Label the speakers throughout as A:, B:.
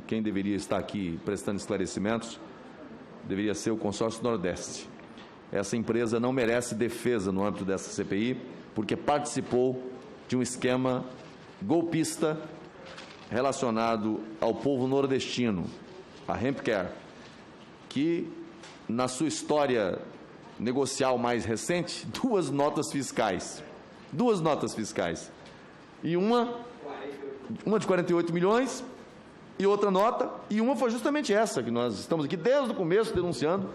A: quem deveria estar aqui prestando esclarecimentos deveria ser o Consórcio Nordeste. Essa empresa não merece defesa no âmbito dessa CPI, porque participou de um esquema golpista relacionado ao povo nordestino, a Hempcare, que, na sua história negocial mais recente, duas notas fiscais, e uma de 48 milhões e outra nota, e uma foi justamente essa, que nós estamos aqui desde o começo denunciando,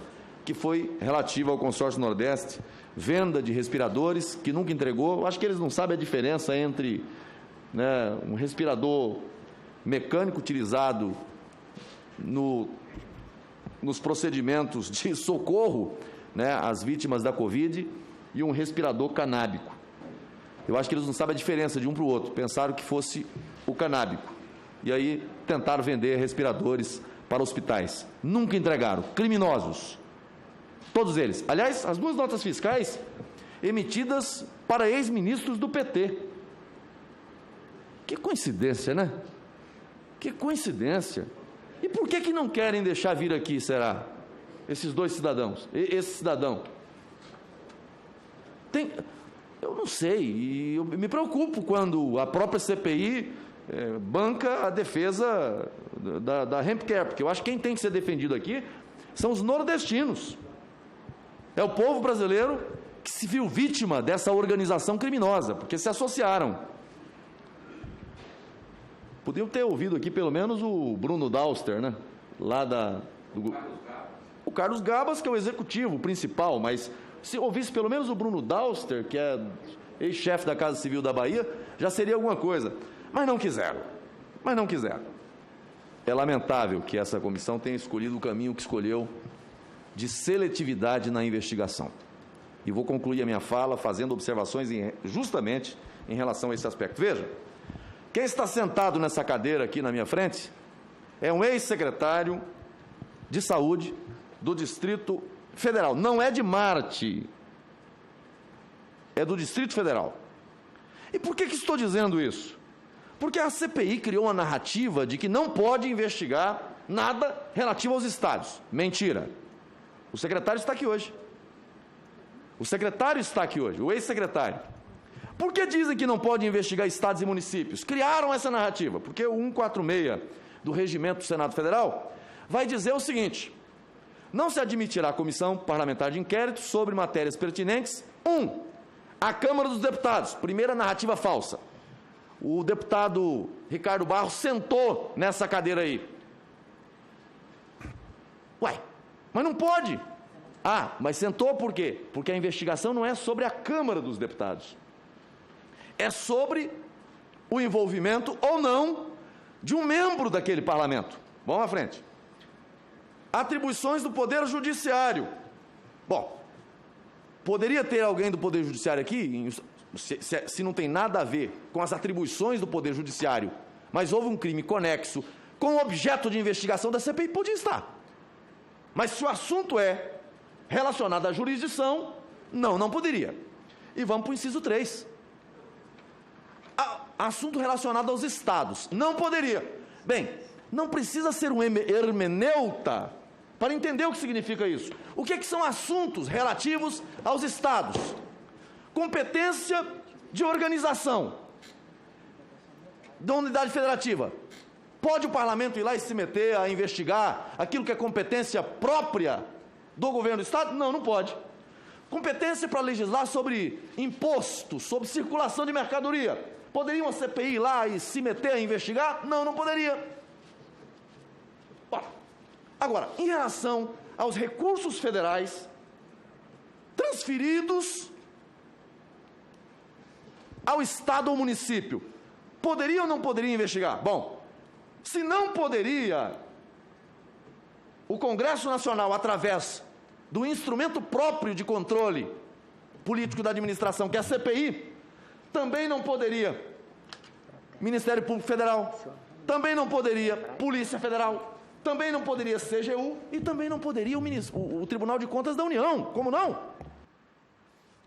A: que foi relativa ao Consórcio Nordeste, venda de respiradores, que nunca entregou. Eu acho que eles não sabem a diferença entre, né, um respirador mecânico utilizado nos procedimentos de socorro, né, às vítimas da Covid, e um respirador canábico. Eu acho que eles não sabem a diferença de um para o outro. Pensaram que fosse o canábico. E aí tentaram vender respiradores para hospitais. Nunca entregaram. Criminosos. Todos eles. Aliás, as duas notas fiscais emitidas para ex-ministros do PT. Que coincidência, né? Que coincidência. E por que não querem deixar vir aqui, será? Esses dois cidadãos, esse cidadão. Eu não sei, e eu me preocupo quando a própria CPI banca a defesa da Hempcare, porque eu acho que quem tem que ser defendido aqui são os nordestinos. É o povo brasileiro que se viu vítima dessa organização criminosa, porque se associaram. Podiam ter ouvido aqui pelo menos o Bruno Dauster, né? Lá o Carlos Gabas, que é o executivo principal, mas se ouvisse pelo menos o Bruno Dauster, que é ex-chefe da Casa Civil da Bahia, já seria alguma coisa. Mas não quiseram. É lamentável que essa comissão tenha escolhido o caminho que escolheu de seletividade na investigação. E vou concluir a minha fala fazendo observações justamente em relação a esse aspecto. Veja, quem está sentado nessa cadeira aqui na minha frente é um ex-secretário de Saúde do Distrito Federal. Não é de Marte, é do Distrito Federal. E por que estou dizendo isso? Porque a CPI criou uma narrativa de que não pode investigar nada relativo aos estados. Mentira. O secretário está aqui hoje. O ex-secretário. Por que dizem que não pode investigar estados e municípios? Criaram essa narrativa, porque o 146 do Regimento do Senado Federal vai dizer o seguinte: não se admitirá a comissão parlamentar de inquérito sobre matérias pertinentes. A Câmara dos Deputados. Primeira narrativa falsa. O deputado Ricardo Barros sentou nessa cadeira aí. Mas não pode. Mas sentou por quê? Porque a investigação não é sobre a Câmara dos Deputados. É sobre o envolvimento ou não de um membro daquele parlamento. Vamos à frente. Atribuições do Poder Judiciário. Bom, poderia ter alguém do Poder Judiciário aqui, se não tem nada a ver com as atribuições do Poder Judiciário, mas houve um crime conexo com objeto de investigação da CPI, podia estar. Mas se o assunto é relacionado à jurisdição, não poderia. E vamos para o inciso 3. Assunto relacionado aos estados, não poderia. Bem, não precisa ser um hermeneuta para entender o que significa isso. O que são assuntos relativos aos estados? Competência de organização da unidade federativa. Pode o parlamento ir lá e se meter a investigar aquilo que é competência própria do governo do estado? Não pode. Competência para legislar sobre imposto, sobre circulação de mercadoria. Poderia uma CPI ir lá e se meter a investigar? Não poderia. Agora, em relação aos recursos federais transferidos ao estado ou município, poderia ou não poderia investigar? Bom, se não poderia, o Congresso Nacional, através do instrumento próprio de controle político da administração, que é a CPI, também não poderia Ministério Público Federal, também não poderia Polícia Federal, também não poderia CGU e também não poderia o Tribunal de Contas da União. Como não?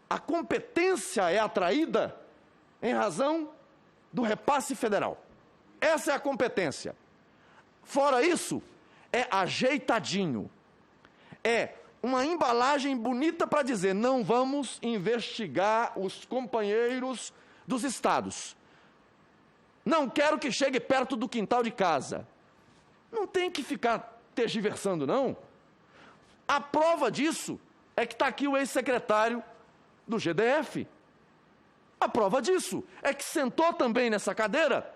A: A competência é atraída em razão do repasse federal. Essa é a competência. Fora isso, é ajeitadinho. É uma embalagem bonita para dizer, não vamos investigar os companheiros dos estados. Não quero que chegue perto do quintal de casa. Não tem que ficar tergiversando, não. A prova disso é que está aqui o ex-secretário do GDF. A prova disso é que sentou também nessa cadeira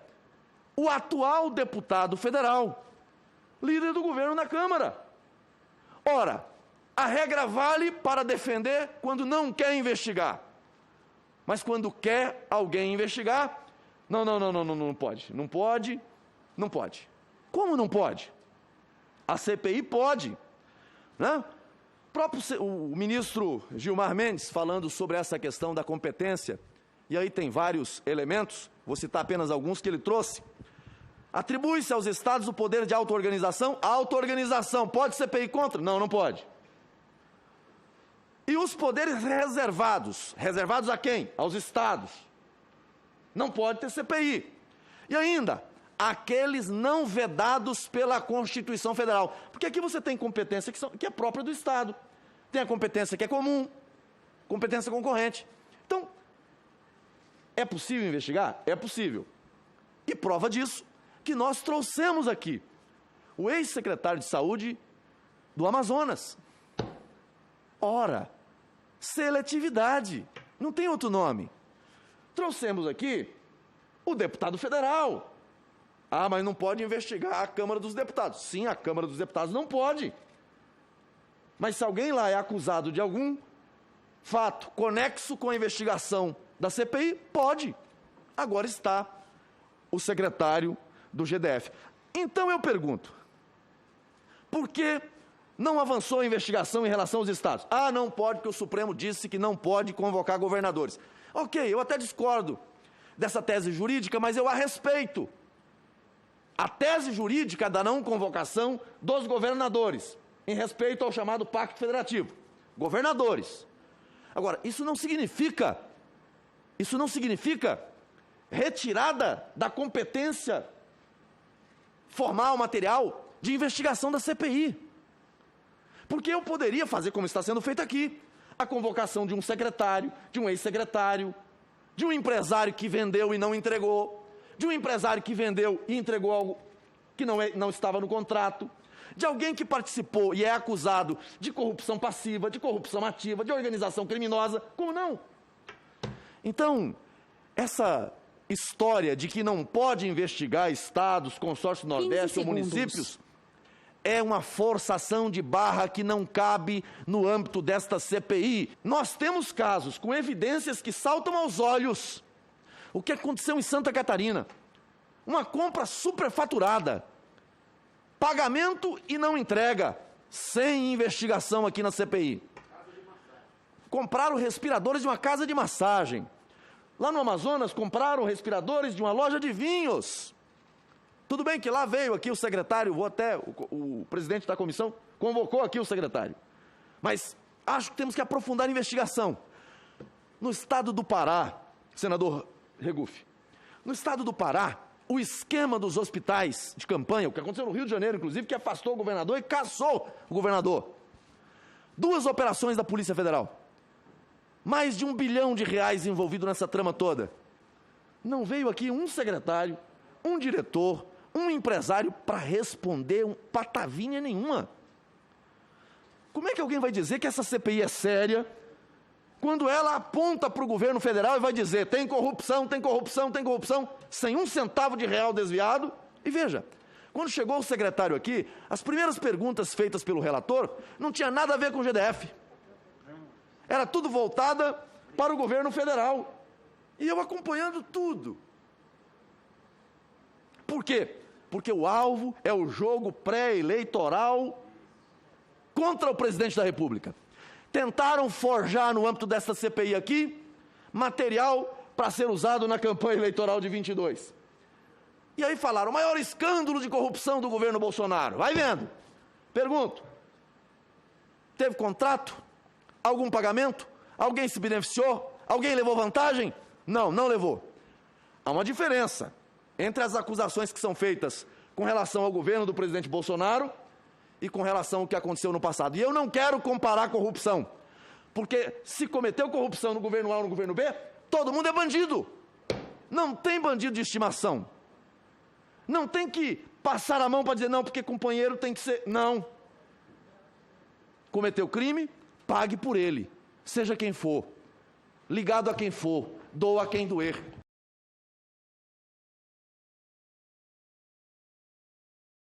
A: o atual deputado federal, líder do governo na Câmara. Ora, a regra vale para defender quando não quer investigar. Mas quando quer alguém investigar, não pode. Não pode. Como não pode? A CPI pode, né? O ministro Gilmar Mendes, falando sobre essa questão da competência, e aí tem vários elementos, vou citar apenas alguns que ele trouxe. Atribui-se aos estados o poder de auto-organização. A auto-organização, pode CPI contra? Não pode. E os poderes reservados? Reservados a quem? Aos estados. Não pode ter CPI. E ainda, aqueles não vedados pela Constituição Federal. Porque aqui você tem competência que é própria do Estado. Tem a competência que é comum, competência concorrente. Então, é possível investigar? É possível. E prova disso, que nós trouxemos aqui o ex-secretário de Saúde do Amazonas. Ora, seletividade, não tem outro nome. Trouxemos aqui o deputado federal. Ah, mas não pode investigar a Câmara dos Deputados. Sim, a Câmara dos Deputados não pode. Mas se alguém lá é acusado de algum fato conexo com a investigação da CPI, pode. Agora está o secretário do GDF. Então eu pergunto, por que não avançou a investigação em relação aos estados? Ah, não pode, porque o Supremo disse que não pode convocar governadores. Ok, eu até discordo dessa tese jurídica, mas eu a respeito. A tese jurídica da não convocação dos governadores, em respeito ao chamado Pacto Federativo. Governadores. Agora, isso não significa retirada da competência formal, material, de investigação da CPI. Porque eu poderia fazer como está sendo feito aqui, a convocação de um secretário, de um ex-secretário, de um empresário que vendeu e não entregou, de um empresário que vendeu e entregou algo que não estava no contrato, de alguém que participou e é acusado de corrupção passiva, de corrupção ativa, de organização criminosa, como não? Então, essa história de que não pode investigar estados, consórcio Nordeste ou municípios, é uma forçação de barra que não cabe no âmbito desta CPI. Nós temos casos com evidências que saltam aos olhos. O que aconteceu em Santa Catarina? Uma compra superfaturada, pagamento e não entrega, sem investigação aqui na CPI. Compraram respiradores de uma casa de massagem. Lá no Amazonas, compraram respiradores de uma loja de vinhos. Tudo bem que lá veio aqui o secretário, o presidente da comissão convocou aqui o secretário. Mas acho que temos que aprofundar a investigação. No estado do Pará, senador Regufe, no estado do Pará, o esquema dos hospitais de campanha, o que aconteceu no Rio de Janeiro, inclusive, que afastou o governador e caçou o governador. 2 operações da Polícia Federal. Mais de R$1 bilhão envolvido nessa trama toda. Não veio aqui um secretário, um diretor, um empresário para responder patavinha nenhuma. Como é que alguém vai dizer que essa CPI é séria quando ela aponta para o governo federal e vai dizer tem corrupção, sem R$1 centavo desviado? E veja, quando chegou o secretário aqui, as primeiras perguntas feitas pelo relator não tinha nada a ver com o GDF. Era tudo voltada para o governo federal. E eu acompanhando tudo. Por quê? Porque o alvo é o jogo pré-eleitoral contra o presidente da República. Tentaram forjar no âmbito desta CPI aqui material para ser usado na campanha eleitoral de 22. E aí falaram, o maior escândalo de corrupção do governo Bolsonaro. Vai vendo. Pergunto, teve contrato? Algum pagamento? Alguém se beneficiou? Alguém levou vantagem? Não levou. Há uma diferença entre as acusações que são feitas com relação ao governo do presidente Bolsonaro e com relação ao que aconteceu no passado. E eu não quero comparar corrupção, porque se cometeu corrupção no governo A ou no governo B, todo mundo é bandido. Não tem bandido de estimação. Não tem que passar a mão para dizer, não, porque companheiro tem que ser... Não. Cometeu crime, pague por ele, seja quem for, ligado a quem for, doa a quem doer.